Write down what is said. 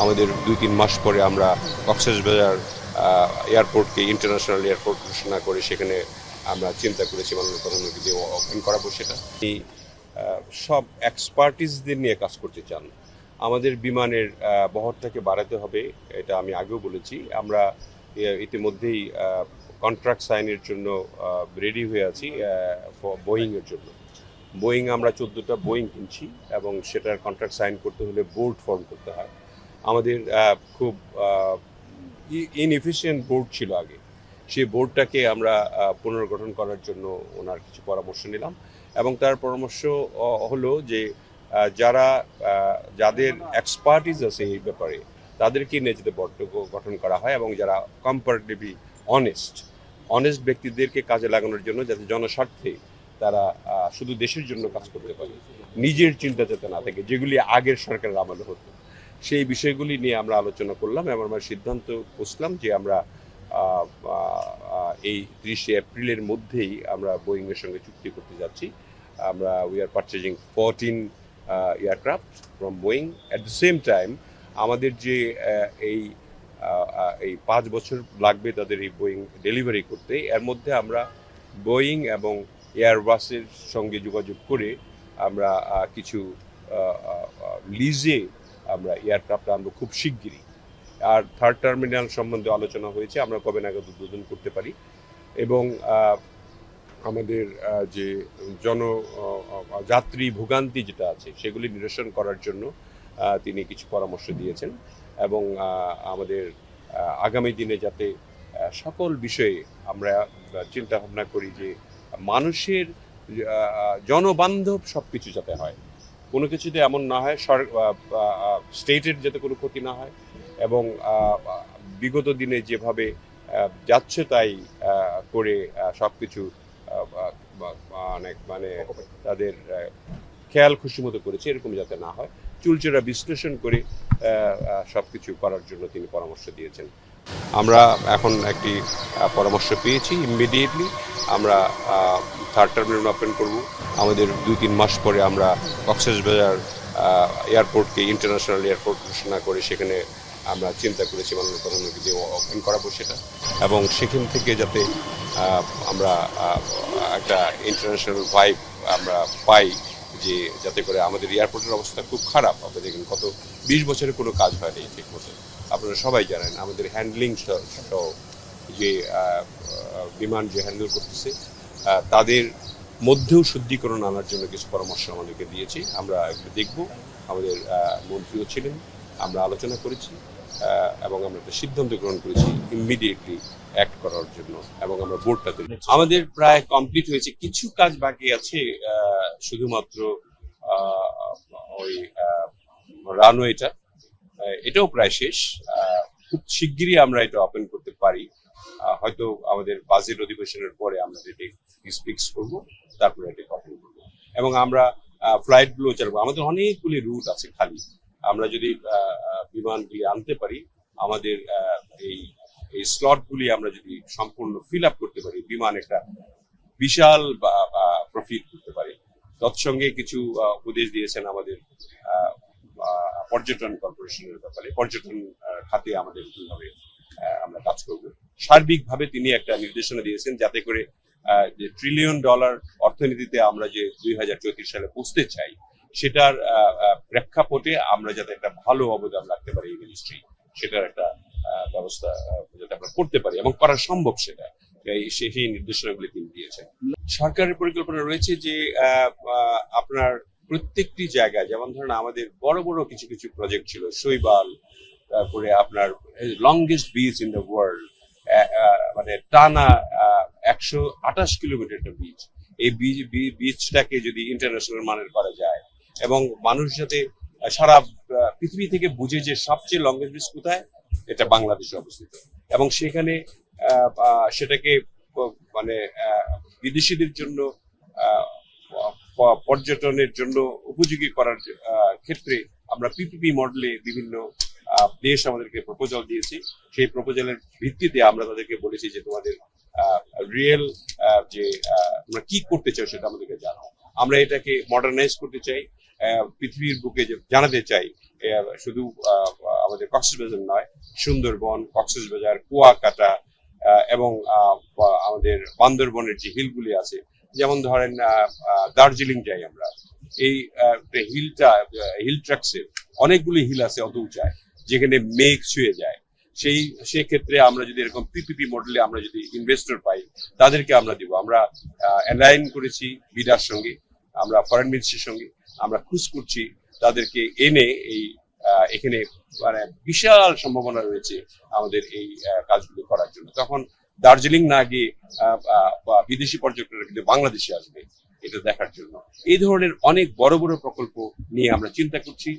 আমাদের 2-3 মাস পরে আমরা কক্সবাজার এয়ারপোর্টকে ইন্টারন্যাশনাল এয়ারপোর্ট ঘোষণা করে সেখানে আমরা চিন্তা করেছি মাননীয় প্রধানমন্ত্রী দিয়ে ওপেন করাবো সেটা। এই সব এক্সপার্টিসদের নিয়ে কাজ করতে চান। আমাদের বিমানের বহরটাকে বাড়াতে হবে, এটা আমি আগেও বলেছি। আমরা ইতিমধ্যেই কন্ট্রাক্ট সাইনের জন্য রেডি হয়ে আছি বোয়িংয়ের জন্য। বোয়িং আমরা 14টা বোয়িং কিনছি এবং সেটার কন্ট্রাক্ট সাইন করতে হলে বোর্ড ফর্ম করতে হয়। আমাদের খুব ইনএফিশিয়েন্ট বোর্ড ছিল আগে, সেই বোর্ডটাকে আমরা পুনর্গঠন করার জন্য ওনার কিছু পরামর্শ নিলাম এবং তার পরামর্শ হলো যে যাদের এক্সপার্টিস আছে এই ব্যাপারে তাদেরকে নিয়ে যাতে বোর্ড গঠন করা হয় এবং যারা কম্পারেটিভলি অনেস্ট ব্যক্তিদেরকে কাজে লাগানোর জন্য যাতে জনস্বার্থে তারা শুধু দেশের জন্য কাজ করতে পারে, নিজের চিন্তা যাতে না থাকে, যেগুলি আগের সরকারের আমলে হতো। সেই বিষয়গুলি নিয়ে আমরা আলোচনা করলাম এবং আমরা সিদ্ধান্ত বুঝলাম যে আমরা এই 30 এপ্রিলের মধ্যেই আমরা বোয়িংয়ের সঙ্গে চুক্তি করতে যাচ্ছি। আমরা we are purchasing 14 aircraft from Boeing. At the same time আমাদের যে এই 5 বছর লাগবে তাদের এই বোয়িং ডেলিভারি করতে, এর মধ্যে আমরা বোয়িং এবং এয়ারবাসের সঙ্গে যোগাযোগ করে আমরা কিছু লিজে আমরা এয়ারক্রাফট আনবো খুব শিগগিরই। আর থার্ড টার্মিনাল সম্বন্ধে আলোচনা হয়েছে, আমরা কবে নাগাদ উদ্বোধন করতে পারি এবং আমাদের যে যাত্রী ভোগান্তি যেটা আছে সেগুলি নিরসন করার জন্য তিনি কিছু পরামর্শ দিয়েছেন এবং আমাদের আগামী দিনে যাতে সকল বিষয়ে আমরা চিন্তা ভাবনা করি যে মানুষের জনবান্ধব সব কিছু যাতে হয়, কোনো কিছুতে এমন না হয় স্টেটের যাতে কোনো ক্ষতি না হয় এবং বিগত দিনে যেভাবে যাচ্ছে তাই করে সব কিছু অনেক তাদের খেয়াল খুশি মতো করেছে এরকম যাতে না হয়, চুলচেরা বিশ্লেষণ করে সব কিছু করার জন্য তিনি পরামর্শ দিয়েছেন। আমরা এখন একটি পরামর্শ পেয়েছি, ইমিডিয়েটলি আমরা থার্ড টার্মিনাল ওপেন করব। আমাদের 2-3 মাস পরে আমরা কক্সবাজার এয়ারপোর্টকে ইন্টারন্যাশনাল এয়ারপোর্ট ঘোষণা করে সেখানে আমরা চিন্তা করেছি মাননীয় প্রধানমন্ত্রী দিয়ে ওপেন করাবো সেটা এবং সেখান থেকে যাতে আমরা একটা ইন্টারন্যাশনাল ভাইব আমরা পাই, যে যাতে করে আমাদের এয়ারপোর্টের অবস্থা খুব খারাপ। আমরা দেখেন গত 20 বছরে কোনো কাজ হয়নি ঠিক মতো, আপনারা সবাই জানেন। আমাদের হ্যান্ডলিং সহ যে বিমান যে হ্যান্ডেল করতেছে তাদের মধ্যেও শুদ্ধিকরণ আনার জন্য কিছু পরামর্শ আমাদেরকে দিয়েছি, আমরা এগুলো দেখব। আমাদের মন্ত্রীও ছিলেন, আমরা আলোচনা করেছি এবং আমরা একটা সিদ্ধান্ত গ্রহণ করেছি ইমিডিয়েটলি অ্যাক্ট করার জন্য এবং আমরা বোর্ডটা তৈরি। আমাদের প্রায় কমপ্লিট হয়েছে, কিছু কাজ বাকি আছে, শুধুমাত্র ওই রানওয়েটা, এটাও প্রায় শেষ। খুব শিগগিরই আমরা এটা ওপেন করতে পারি, হয়তো আমাদের বাজেট অধিবেশনের পরে আমরা এটি ফিক্স করবো, তারপরে এটি ওপেন করবো এবং আমরা ফ্লাইটগুলো চালাবো। আমাদের অনেকগুলি রুট আছে খালি, আমরা যদি বিমানগুলি আনতে পারি, আমাদের এই স্লটগুলি আমরা যদি সম্পূর্ণ ফিল আপ করতে পারি, বিমান একটা বিশাল প্রফিট করতে পারে। তৎসঙ্গে কিছু উপদেশ দিয়েছেন আমাদের পর্যটন কর্পোরেশনের ব্যাপারে, পর্যটন খাতে আমাদের কিভাবে আমরা কাজ করব। সার্বিকভাবে তিনি একটা নির্দেশনা দিয়েছেন যাতে করে যে $1 ট্রিলিয়ন অর্থনীতিতে আমরা যে 2034 সালে পৌঁছতে চাই সেটার প্রেক্ষাপটে আমরা যাতে একটা ভালো অবদান রাখতে পারি এই মিনিস্ট্রি, সেটার একটা ব্যবস্থা যাতে আমরা করতে পারি এবং করা সম্ভব সেটা, সেই নির্দেশনাগুলি তিনি দিয়েছেন। সরকারের পরিকল্পনা রয়েছে যে আপনার প্রত্যেকটি জায়গায়, যেমন ধরেন আমাদের বড় বড় কিছু কিছু প্রজেক্ট ছিল, শৈবাল, তারপরে আপনার longest beach in the world, মানে টানা 128 কিলোমিটার একটা বিচ, এই বিচটাকে যদি ইন্টারন্যাশনাল মানের করা যায় এবং মানুষ যাতে সারা পৃথিবী থেকে বুঝে যে সবচেয়ে লংগেস্ট বিচ কোথায়, এটা বাংলাদেশে অবস্থিত এবং সেখানে সেটাকে মানে বিদেশিদের জন্য পর্যটনের জন্য উপযোগী করার ক্ষেত্রে আমরা পিপিপি মডেলে বিভিন্ন দেশ আমাদেরকে প্রপোজাল দিয়েছে। সেই প্রপোজালের ভিত্তিতে আমরা তাদেরকে বলেছি যে তোমাদের রিয়েল যে তোমরা কি করতে চাও সেটা আমাদেরকে জানাও। আমরা এটাকে মডার্নাইজ করতে চাই, পৃথিবীর বুকে জানাতে চাই শুধু আমাদের কক্সবাজার নয়, সুন্দরবন, কক্সবাজার, কুয়াকাটা এবং আমাদের বান্দরবনের যে হিলগুলি আছে, যেমন ধরেন দার্জিলিং যাই আমরা, এই হিল ট্র্যাক্সে অনেকগুলি হিল আছে অত উঁচায়, যেখানে মেঘ ছুঁয়ে যায়। সেক্ষেত্রে আমরা যদি এরকম পিপিপি মডেলে আমরা যদি ইনভেস্টর পাই, তাদেরকে আমরা দিব। আমরা অ্যালাইন করেছি বিডার সঙ্গে, আমরা ফরেন মিনিস্ট্রির সঙ্গে আমরা খোঁজ করছি তাদেরকে এনে এখানে মানে বিশাল সম্ভাবনা রয়েছে আমাদের এই কাজগুলো করার জন্য। তখন দার্জিলিং না গিয়ে বিদেশি পর্যটকরা কিন্তু বাংলাদেশে আসবে এটা দেখার জন্য। এই ধরনের অনেক বড় বড় প্রকল্প নিয়ে আমরা চিন্তা করছি।